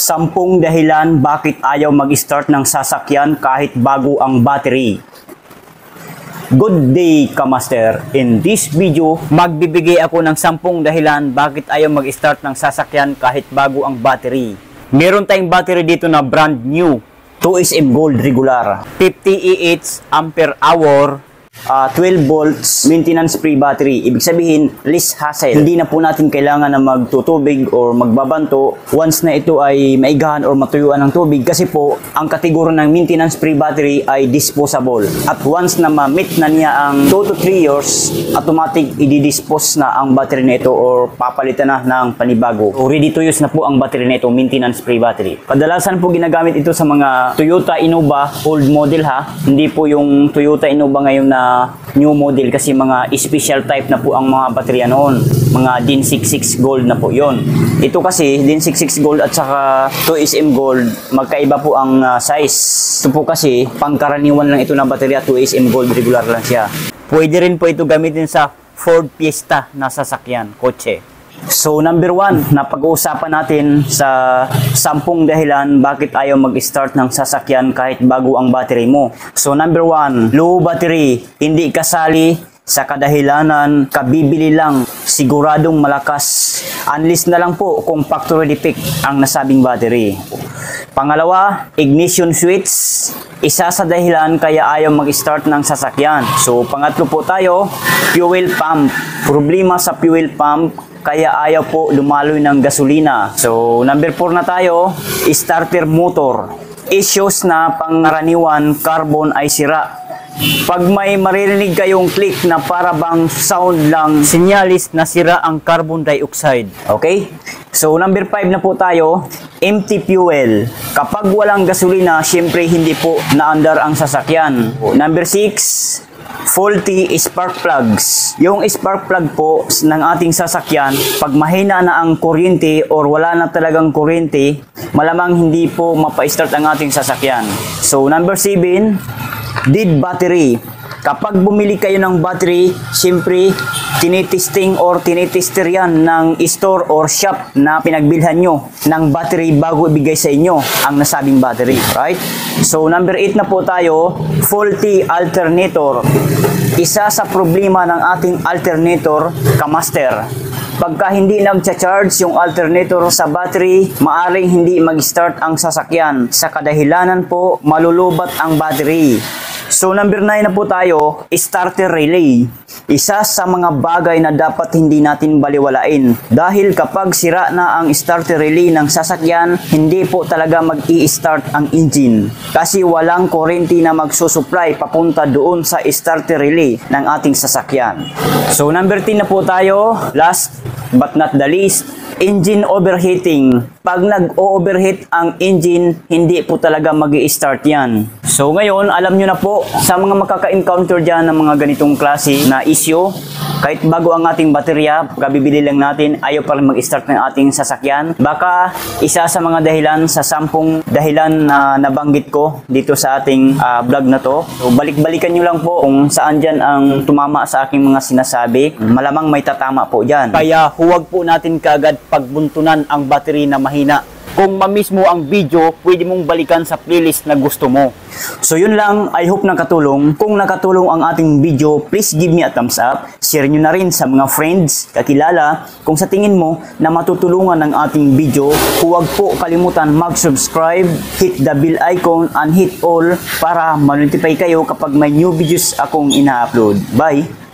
10 dahilan bakit ayaw mag-start ng sasakyan kahit bago ang battery. Good day, Kamaster! In this video, magbibigay ako ng 10 dahilan bakit ayaw mag-start ng sasakyan kahit bago ang battery. Meron tayong battery dito na brand new, 2SM Gold regular, 50 Ah, 12 volts, maintenance-free battery. Ibig sabihin, less hassle. Hindi na po natin kailangan na magtutubig or magbabanto once na ito ay maigahan or matuyuan ng tubig kasi po, ang kategorya ng maintenance-free battery ay disposable. At once na ma-meet na niya ang 2 to 3 years, automatic i-dispose na ang battery na ito or papalitan na ng panibago. So, ready to use na po ang battery na ito, maintenance-free battery. Kadalasan po ginagamit ito sa mga Toyota Innova old model ha. Hindi po yung Toyota Innova ngayon na new model kasi mga special type na po ang mga baterya noon. Mga DIN 66 Gold na po yon. Ito kasi DIN 66 Gold at saka 2SM Gold, magkaiba po ang size. Ito po kasi pangkaraniwan lang ito na baterya, 2SM Gold regular lang siya. Pwede rin po ito gamitin sa Ford Fiesta na sasakyan, kotse. So number 1 na pag-uusapan natin sa 10 dahilan bakit ayaw mag-start ng sasakyan kahit bago ang battery mo. So number 1, low battery. Hindi kasali sa kadahilanan, kabibili lang, siguradong malakas. Unless na lang po kung factory defect ang nasabing battery. Pangalawa, ignition switch. Isa sa dahilan kaya ayaw mag-start ng sasakyan. So pangatlo po tayo, fuel pump. Problema sa fuel pump kaya ayaw po lumaloy ng gasolina. So, number 4 na tayo, starter motor. Issues na pangkaraniwan, carbon ay sira. Pag may maririnig kayong click na para bang sound lang, sinyalis na sira ang carbon dioxide. Okay? So, number 5 na po tayo, empty fuel. Kapag walang gasolina, syempre hindi po naandar ang sasakyan. Number 6, faulty spark plugs. Yung spark plug po ng ating sasakyan, pag mahina na ang kuryente or wala na talagang kuryente, malamang hindi po mapa-start ang ating sasakyan. So, number 7, dead battery. Kapag bumili kayo ng battery, siyempre, tinitesting or tinitester yan ng store or shop na pinagbilhan nyo ng battery bago ibigay sa inyo ang nasabing battery. Right? So, number 8 na po tayo, faulty alternator. Isa sa problema ng ating alternator, Kamaster. Pagka hindi nagcha-charge yung alternator sa battery, maaring hindi mag-start ang sasakyan. Sa kadahilanan po, malulubat ang battery. So number 9 na po tayo, starter relay. Isa sa mga bagay na dapat hindi natin baliwalain. Dahil kapag sira na ang starter relay ng sasakyan, hindi po talaga mag-i-start ang engine. Kasi walang kurente na magsusupply papunta doon sa starter relay ng ating sasakyan. So number 10 na po tayo, last but not the least, engine overheating. Pag nag-overheat ang engine, hindi po talaga mag-i-start yan. So ngayon, alam nyo na po, sa mga makaka-encounter dyan ng mga ganitong klase na issue, kahit bago ang ating baterya, kabibili lang natin, ayaw pa rin mag-start ng ating sasakyan. Baka isa sa mga dahilan sa 10 dahilan na nabanggit ko dito sa ating vlog na to. So balik-balikan nyo lang po kung saan dyan ang tumama sa aking mga sinasabi. Malamang may tatama po dyan. Kaya huwag po natin kaagad pagbuntunan ang battery na mahina. Kung ma-miss mo ang video, pwede mong balikan sa playlist na gusto mo. So yun lang, I hope nakatulong. Kung nakatulong ang ating video, please give me a thumbs up. Share nyo na rin sa mga friends, kakilala. Kung sa tingin mo na matutulungan ng ating video, huwag po kalimutan mag-subscribe, hit the bell icon, and hit all para ma-notify kayo kapag may new videos akong ina-upload. Bye!